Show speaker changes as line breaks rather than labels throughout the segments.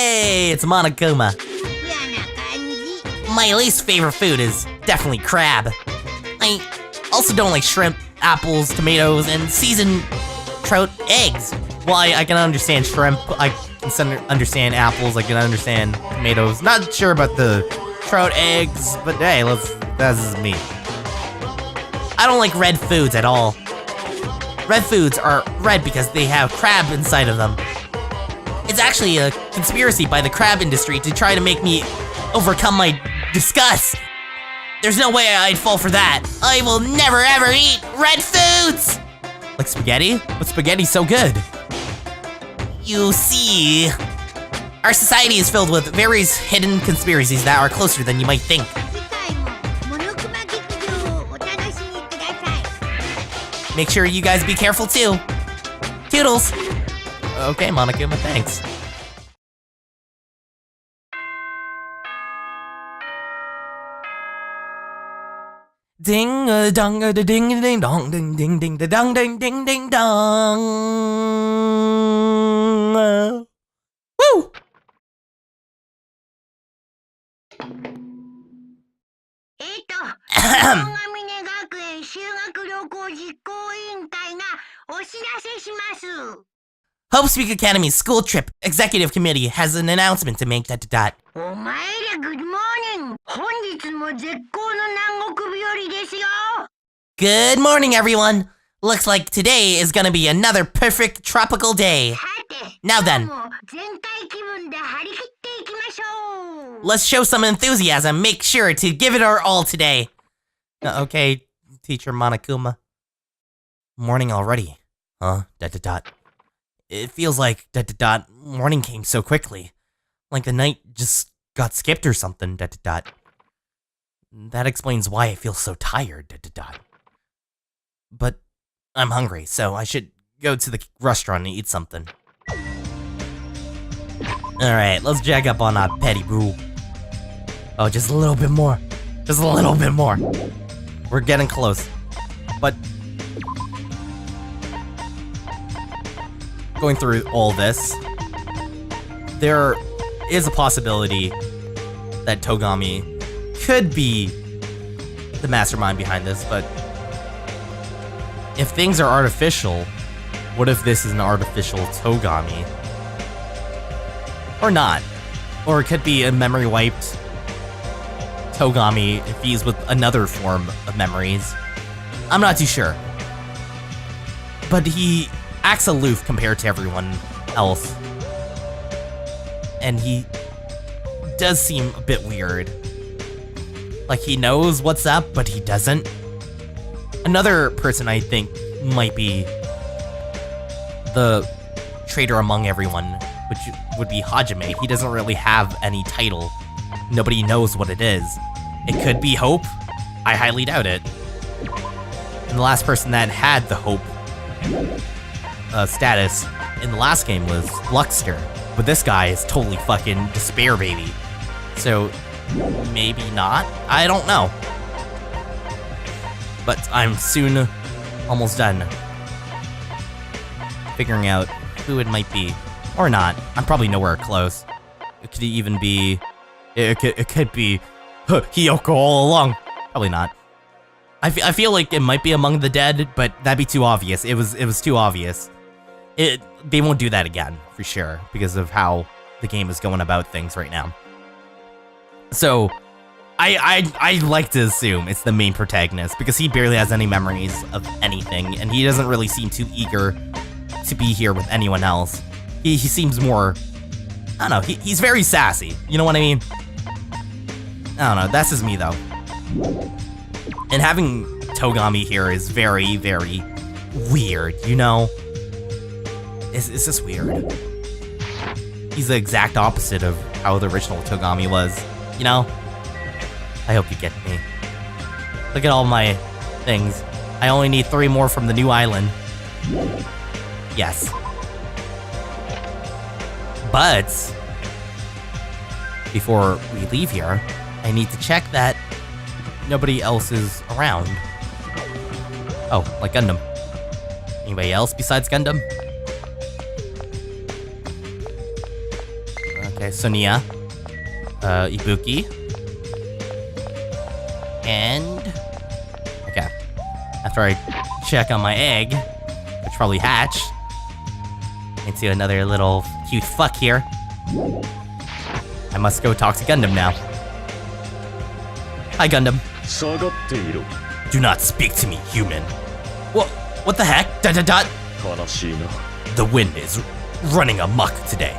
Hey, it's Monokuma. My least favorite food is definitely crab. I also don't like shrimp, apples, tomatoes, and seasoned trout eggs. Well, I can understand shrimp, I can understand apples, I can understand tomatoes. Not sure about the trout eggs, but hey, that's just me. I don't like red foods at all. Red foods are red because they have crab inside of them. It's actually a conspiracy by the crab industry to try to make me overcome my disgust. There's no way I'd fall for that. I will never ever eat red foods! Like spaghetti? But spaghetti's so good. You see, our society is filled with various hidden conspiracies that are closer than you might think. Make sure you guys be careful too. Toodles! Okay, Monokuma, thanks. Ding a dong a ding a ding dong ding ding ding da dong ding ding ding dong. Woo!
修学旅行実行委員会がお知らせします。
Hope Speak Academy's school trip executive committee has an announcement to make.
お前ら Good morning! 本日も絶好の南国日和ですよ。
Good morning, everyone. Looks like today is gonna be another perfect tropical day.
さて、
Now then,
全体気分で張り切っていきましょう。
let's show some enthusiasm. Make sure to give it our all today. Okay, Teacher Monokuma. Morning already. Huh? ... It feels like ... morning came so quickly. Like the night just got skipped or something ... That explains why I feel so tired ... But I'm hungry, so I should go to the restaurant and eat something. Alright, let's jack up on our petty boo. Oh, just a little bit more. Just a little bit more. We're getting close. But going through all this, there is a possibility that Togami could be the mastermind behind this, but if things are artificial, what if this is an artificial Togami? Or not. Or it could be a memory wiped Togami infused with another form of memories. I'm not too sure. But he acts aloof compared to everyone else. And he does seem a bit weird. Like he knows what's up, but he doesn't. Another person I think might be the traitor among everyone, which would be Hajime. He doesn't really have any title. Nobody knows what it is. It could be Hope. I highly doubt it. And the last person that had the Hope status in the last game was Luxter. But this guy is totally fucking Despair Baby. So, maybe not? I don't know. But I'm soon almost done figuring out who it might be. Or not. I'm probably nowhere close. It could even be... It could be Hiyoko all along. Probably not. I feel like it might be Among the Dead, but that'd be too obvious. It was too obvious. They won't do that again, for sure, because of how the game is going about things right now. So, I like to assume it's the main protagonist, because he barely has any memories of anything, and he doesn't really seem too eager to be here with anyone else. He seems more... I don't know, he's very sassy, you know what I mean? I don't know, that's just me, though. And having Togami here is very, very weird, you know? It's just weird. He's the exact opposite of how the original Togami was, you know? I hope you get me. Look at all my things. I only need 3 more from the new island. Yes. But before we leave here, I need to check that nobody else is around. Oh, like Gundam. Anybody else besides Gundam? Okay, Sonia. Ibuki. And... Okay. After I check on my egg, which probably hatched, into another little cute fuck here, I must go talk to Gundam now. Hi, Gundam. Do not speak to me, human. What the heck? The wind is running amok today.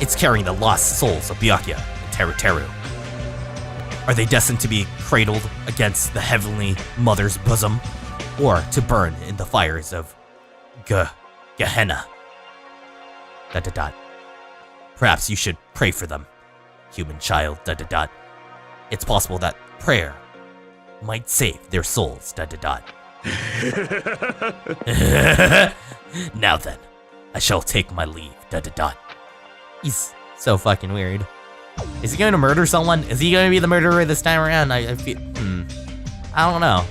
It's carrying the lost souls of Byakuya and Teru Teru. Are they destined to be cradled against the heavenly mother's bosom, or to burn in the fires of Gehenna? Perhaps you should pray for them, human child. It's possible that prayer might save their souls. Now then, I shall take my leave. He's so fucking weird. Is he going to murder someone? Is he going to be the murderer this time around? I feel, I don't know.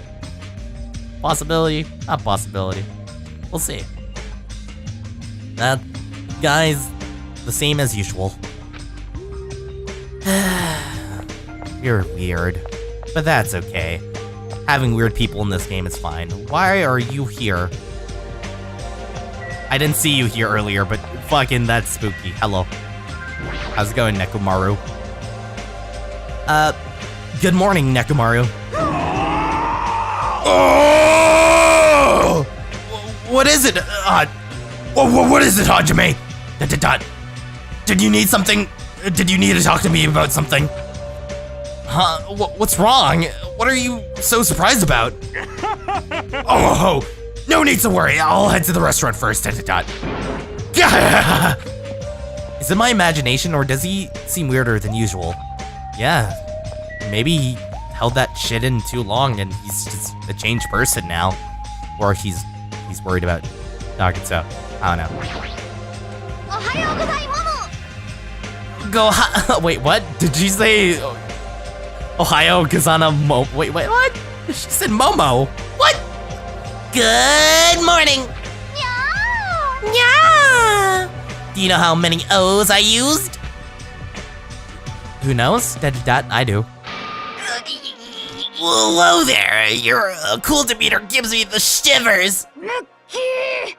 Possibility, not possibility. We'll see. That guy's the same as usual. You're weird, but that's okay. Having weird people in this game is fine. Why are you here? I didn't see you here earlier, but fucking that's spooky. Hello. How's it going, Nekomaru? Good morning, Nekomaru. Oh! What is it? What is it, Hajime? Did you need something? Did you need to talk to me about something? Huh? What's wrong? What are you so surprised about? Oh, no need to worry. I'll head to the restaurant first. Is it my imagination, or does he seem weirder than usual? Yeah, maybe he held that shit in too long and he's just a changed person now. Or he's worried about talking, so I don't know. Wait, what? Did she say Ohio Kazana wait, what? She said Momo. What? Good morning. Yeah. Do you know how many O's I used? Who knows? I do. Hello there. Your cool demeanor gives me the shivers.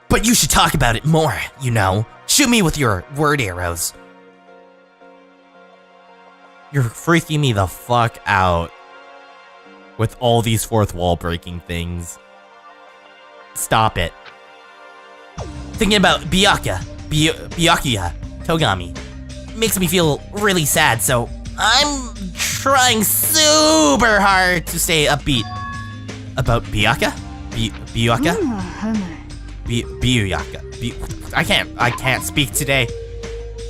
But you should talk about it more, you know. Shoot me with your word arrows. You're freaking me the fuck out with all these fourth wall breaking things. Stop it. Thinking about Byakuya Togami makes me feel really sad, so I'm trying super hard to stay upbeat. About Byakuya? Byakuya? I can't speak today.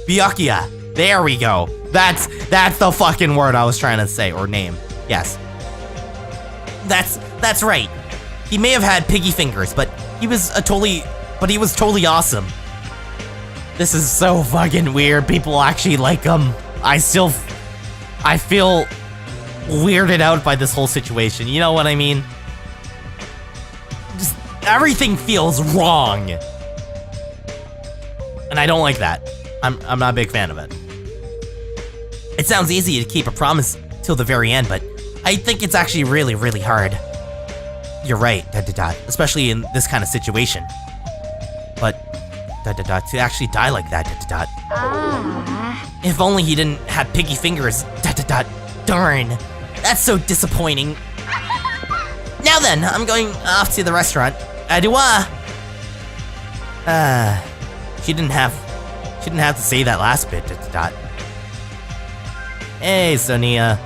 Byakuya. There we go. That's the fucking word I was trying to say, or name. Yes. That's right. He may have had piggy fingers, but he was totally awesome. This is so fucking weird. People actually like him. I feel weirded out by this whole situation. You know what I mean? Just everything feels wrong. And I don't like that. I'm not a big fan of it. It sounds easy to keep a promise till the very end, but I think it's actually really, really hard. You're right, especially in this kind of situation. But to actually die like that, If only he didn't have piggy fingers, darn. That's so disappointing. Now then, I'm going off to the restaurant. Adieu. She didn't have to say that last bit, Hey, Sonia.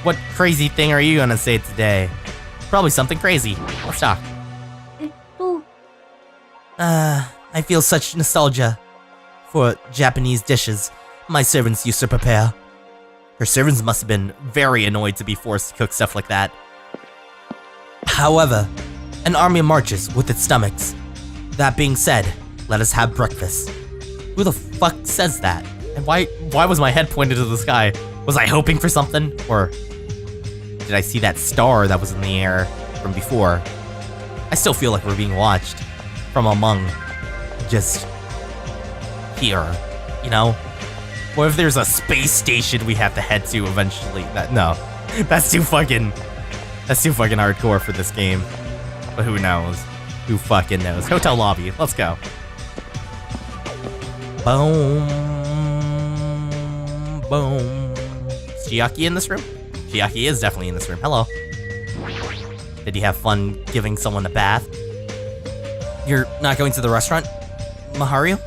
What crazy thing are you gonna say today? Probably something crazy. Let's talk. I feel such nostalgia for Japanese dishes my servants used to prepare. Her servants must have been very annoyed to be forced to cook stuff like that. However, an army marches with its stomachs. That being said, let us have breakfast. Who the fuck says that? And why was my head pointed to the sky? Was I hoping for something? Or did I see that star that was in the air from before? I still feel like we're being watched from among just here, you know? What if there's a space station we have to head to eventually? No, that's too fucking hardcore for this game. But who knows? Who fucking knows? Hotel lobby. Let's go. Boom. Boom. Is Chiaki in this room? Chiaki is definitely in this room. Hello. Did you have fun giving someone a bath? You're not going to the restaurant? Mahiru?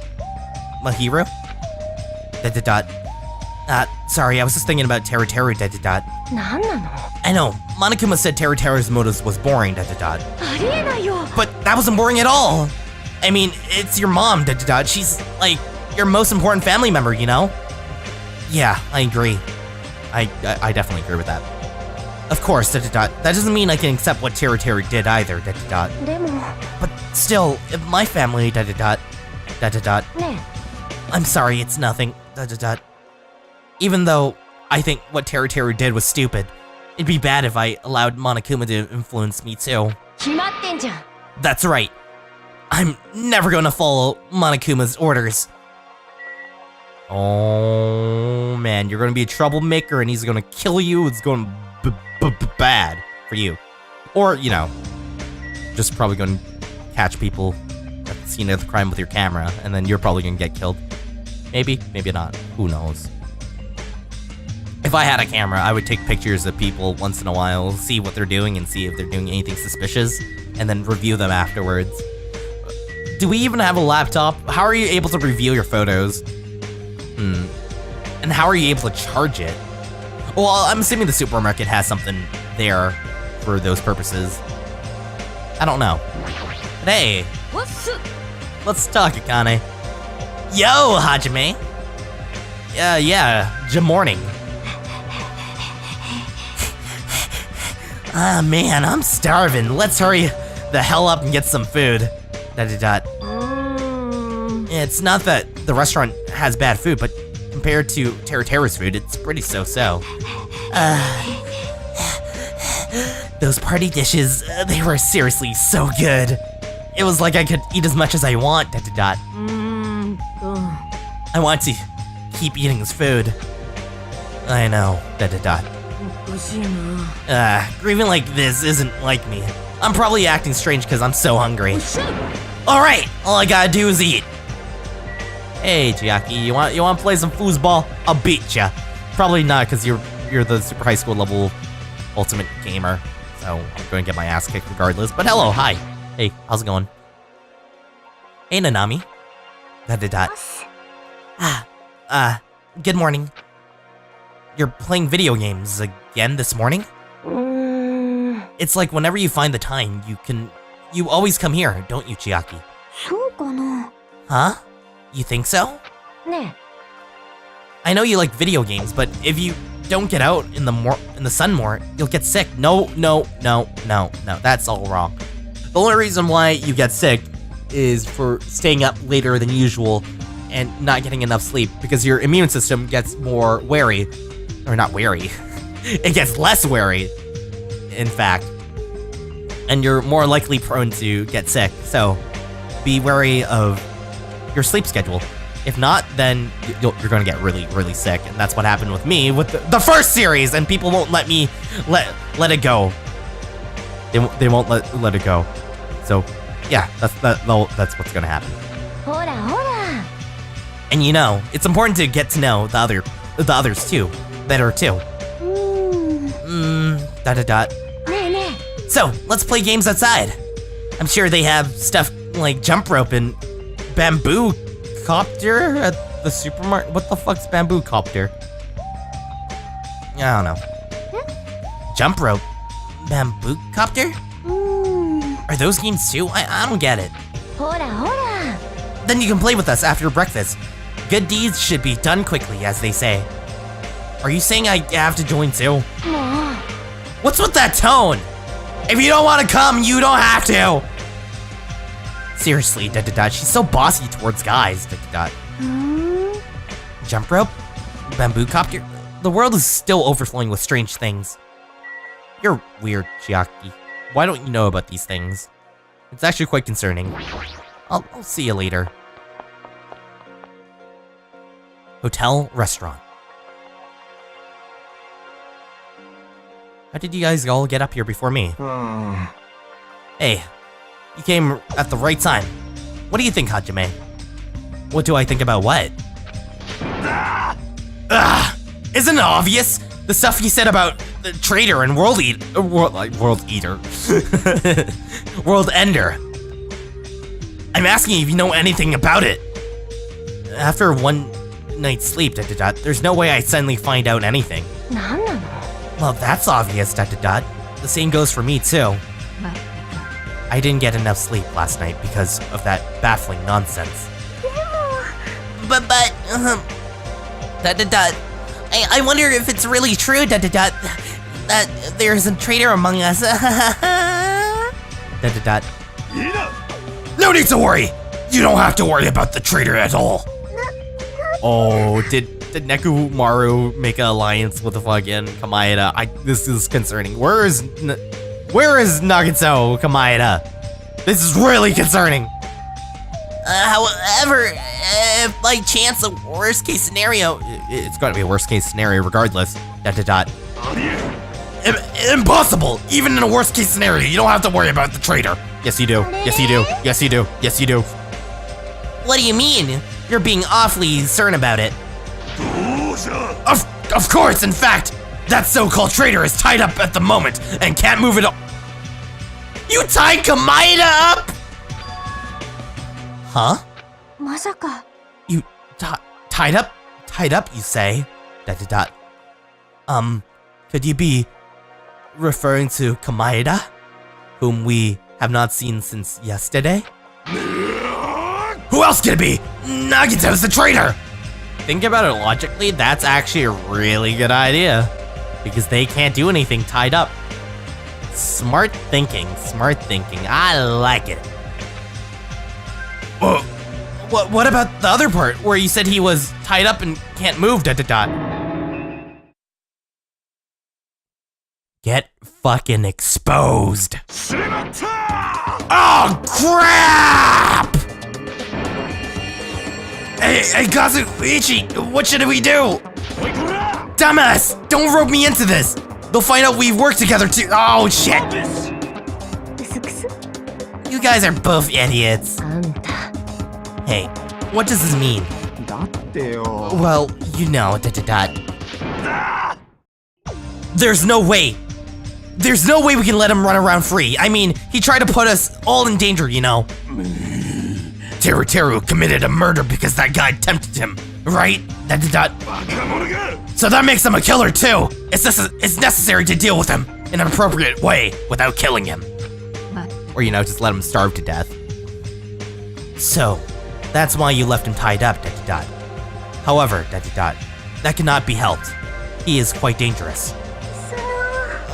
Sorry, I was just thinking about Teru Teru, I know, Monokuma said Teru Teru's motives was boring, But that wasn't boring at all! I mean, it's your mom, She's, like, your most important family member, you know? Yeah, I agree. I definitely agree with that. Of course, That doesn't mean I can accept what Teru Teru did either, But still, if my family, I'm sorry, it's nothing, Even though I think what Teru Teru did was stupid, it'd be bad if I allowed Monokuma to influence me too. That's right. I'm never gonna follow Monokuma's orders. Oh man, you're gonna be a troublemaker and he's gonna kill you. It's going bad for you. Or, you know, just probably gonna catch people at the scene of the crime with your camera, and then you're probably gonna get killed. Maybe, maybe not. Who knows? If I had a camera, I would take pictures of people once in a while, see what they're doing and see if they're doing anything suspicious, and then review them afterwards. Do we even have a laptop? How are you able to review your photos? And how are you able to charge it? Well, I'm assuming the supermarket has something there for those purposes. I don't know. But hey, let's talk, Akane. Yo, Hajime. Yeah, good morning. Ah, man, I'm starving. Let's hurry the hell up and get some food. It's not that the restaurant has bad food, but compared to Teru Teru's food, it's pretty so-so. Those party dishes, they were seriously so good. It was like I could eat as much as I want, I want to keep eating this food. I know, grieving like this isn't like me. I'm probably acting strange because I'm so hungry. Alright, all I gotta do is eat. Hey, Chiaki, you want to play some foosball? I'll beat ya. Probably not, because you're the super high school level ultimate gamer. So I'm going to get my ass kicked regardless. But hello, hi. Hey, how's it going? Hey, Nanami. Good morning. You're playing video games again this morning? It's like whenever you find the time, you always come here, don't you, Chiaki? Huh? You think so? I know you like video games, but if you don't get out in the sun more, you'll get sick. No, that's all wrong. The only reason why you get sick is for staying up later than usual and not getting enough sleep, because your immune system gets more wary. Or not wary. It gets less wary, in fact. And you're more likely prone to get sick, so be wary of your sleep schedule. If not, then you're gonna get really, really sick, and that's what happened with me with the first series, and people won't let me let it go. They won't let it go. So yeah, that's what's gonna happen. And you know, it's important to get to know the others too, better too. So let's play games outside. I'm sure they have stuff like jump rope and bamboo copter at the supermarket. What the fuck's bamboo copter? I don't know. Jump rope, bamboo copter? Are those games too? I don't get it. Then you can play with us after breakfast. Good deeds should be done quickly, as they say. Are you saying I have to join too? What's with that tone? If you don't want to come, you don't have to. Seriously, she's so bossy towards guys, Jump rope? Bamboo copter? The world is still overflowing with strange things. You're weird, Chiaki. Why don't you know about these things? It's actually quite concerning. I'll see you later. hotel restaurant. How did you guys all get up here before me? Hey, you came at the right time. What do you think, Hajime? What do I think about what? Isn't it obvious? The stuff you said about the traitor and world eater. World ender. I'm asking if you know anything about it. After one night's sleep, there's no way I'd suddenly find out anything. Well, that's obvious, The same goes for me, too. I didn't get enough sleep last night because of that baffling nonsense. I wonder if it's really true, that there's a traitor among us. No need to worry! You don't have to worry about the traitor at all. Oh, did Nekomaru make an alliance with the fucking Kamaeda? This is concerning. Where is Nagito Kamaeda? This is really concerning. However, if by chance a worst case scenario, it's gotta be a worst case scenario regardless. Impossible! Even in a worst case scenario, you don't have to worry about the traitor. Yes you do. Yes you do. Yes you do. Yes you do. What do you mean? You're being awfully certain about it. Of course, in fact, that so-called traitor is tied up at the moment and can't move at all. You tied Kamaeda up? Huh? You tied up? Tied up, you say? Could you be referring to Kamaeda, whom we have not seen since yesterday? Who else could it be? Nagito's the traitor! Think about it logically, that's actually a really good idea. Because they can't do anything tied up. Smart thinking, I like it. What about the other part, where you said he was tied up and can't move, Get fucking exposed. Oh, crap! Hey, Kazu, Ichi, what should we do? Dumbass, don't rope me into this. They'll find out we work together too. Oh, shit. You guys are both idiots. Hey, what does this mean? Well, you know, There's no way. There's no way we can let him run around free. I mean, he tried to put us all in danger, you know. Teru committed a murder because that guy tempted him, right? So that makes him a killer too. It's necessary to deal with him in an appropriate way without killing him. Or, you know, just let him starve to death. So, that's why you left him tied up, However, that cannot be helped. He is quite dangerous.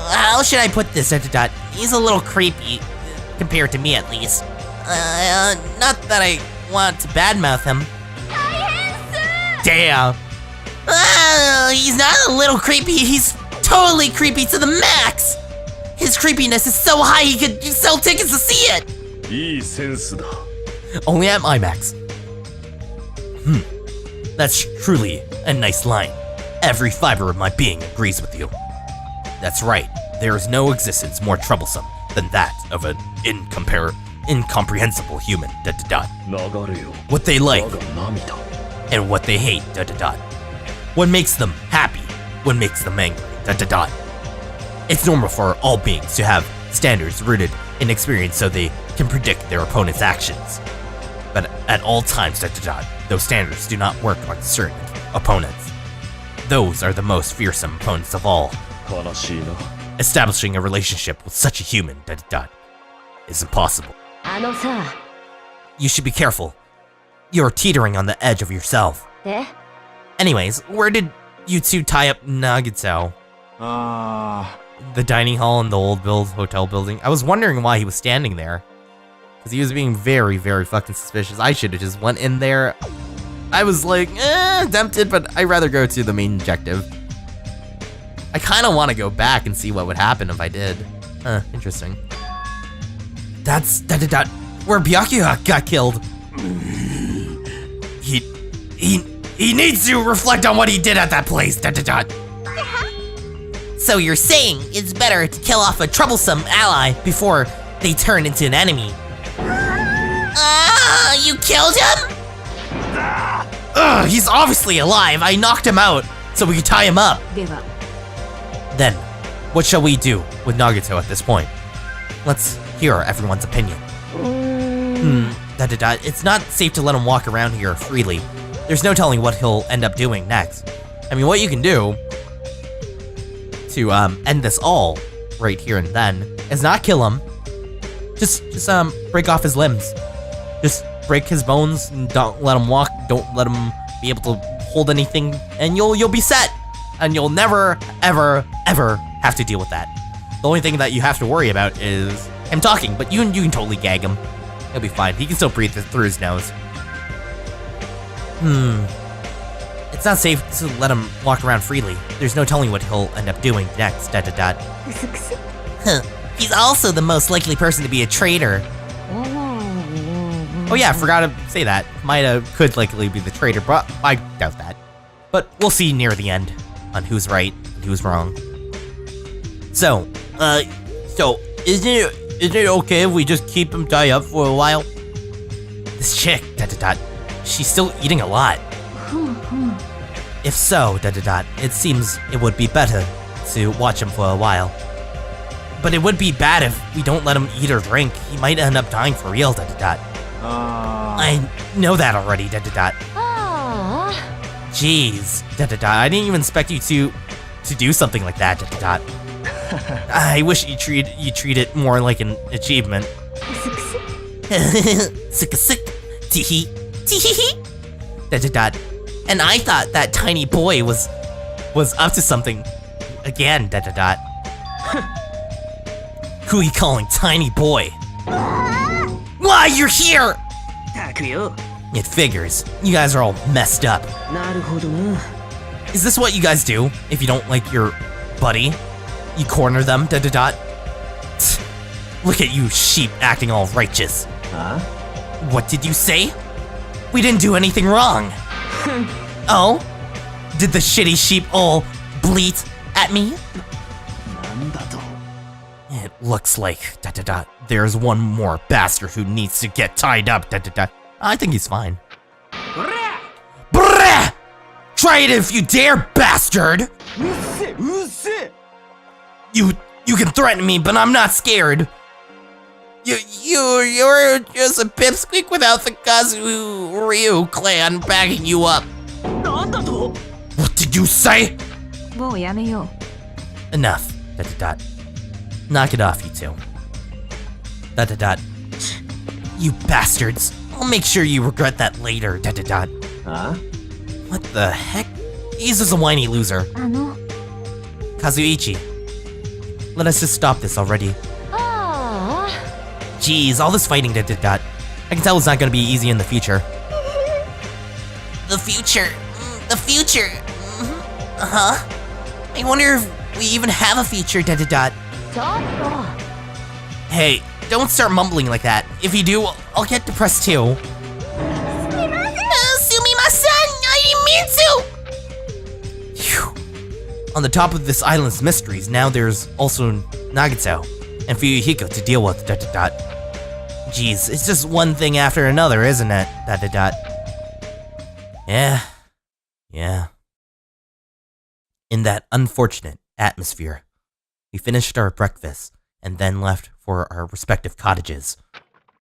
How should I put this, He's a little creepy, compared to me at least. Not that I want to badmouth him. Damn. He's not a little creepy, he's totally creepy to the max! His creepiness is so high he could sell tickets to see it! Only at IMAX. That's truly a nice line. Every fiber of my being agrees with you. That's right, there is no existence more troublesome than that of an incomprehensible human, What they like, and what they hate, What makes them happy, what makes them angry, It's normal for all beings to have standards rooted in experience so they can predict their opponent's actions. But at all times, those standards do not work on certain opponents. Those are the most fearsome opponents of all. Establishing a relationship with such a human, is impossible. You should be careful. You're teetering on the edge of yourself. Anyways, where did you two tie up Nagito? The dining hall in the old hotel building. I was wondering why he was standing there. Because he was being very, very fucking suspicious. I should have just went in there. I was like, tempted, but I'd rather go to the main objective. I kind of want to go back and see what would happen if I did. Interesting. That's where Byakuya got killed. He needs to reflect on what he did at that place, dot dot dot. So you're saying it's better to kill off a troublesome ally before they turn into an enemy? You killed him? He's obviously alive. I knocked him out so we could tie him up. Then, what shall we do with Nagato at this point? Let's hear everyone's opinion. Dot dot dot. It's not safe to let him walk around here freely. There's no telling what he'll end up doing next. I mean, what you can do to end this all right here and then is not kill him. Just break off his limbs. Just break his bones and don't let him walk. Don't let him be able to hold anything, and you'll be set. And you'll never, ever, ever have to deal with that. The only thing that you have to worry about is him talking, but you can totally gag him. He'll be fine. He can still breathe through his nose. It's not safe to let him walk around freely. There's no telling what he'll end up doing next, dot dot dot. He's also the most likely person to be a traitor. Oh yeah, I forgot to say that. Could likely be the traitor, but I doubt that. But we'll see near the end on who's right and who's wrong. So isn't it okay if we just keep him tied up for a while? This chick, dot dot dot, she's still eating a lot. If so, dot dot dot, it seems it would be better to watch him for a while. But it would be bad if we don't let him eat or drink. He might end up dying for real, dot dot dot. I know that already, dot dot dot. Jeez, dot dot dot. I didn't even expect you to do something like that, dot dot dot. I wish you treat it more like an achievement. Sick, tee hee, dot dot dot. And I thought that tiny boy was up to something again, dot dot dot. Who are you calling tiny boy? Why, you're here! It figures. You guys are all messed up. Is this what you guys do if you don't like your buddy? You corner them, dot dot dot. Look at you sheep acting all righteous. What did you say? We didn't do anything wrong. Oh? Did the shitty sheep all bleat at me? It looks like, dot dot dot, there's one more bastard who needs to get tied up, dot dot dot. I think he's fine. Brrrah! Try it if you dare, bastard! You can threaten me, but I'm not scared. You're just a pipsqueak without the Kazu Ryu clan backing you up. What did you say? Enough, dot dot dot. Knock it off, you two. Dot dot dot. You bastards. I'll make sure you regret that later, dot dot dot. What the heck? He's just a whiny loser. Kazuichi, let us just stop this already. Jeez, all this fighting, dot dot dot. I can tell it's not gonna be easy in the future. The future. The future. I wonder if we even have a future, dot dot dot. Hey, don't start mumbling like that. If you do, I'll get depressed too. Sumimasen, I didn't mean to! Phew. On the top of this island's mysteries, now there's also Nagato and Fuyuhiko to deal with, dot dot dot. Jeez, it's just one thing after another, isn't it? Dot dot dot. Yeah. In that unfortunate atmosphere, we finished our breakfast and then left for our respective cottages.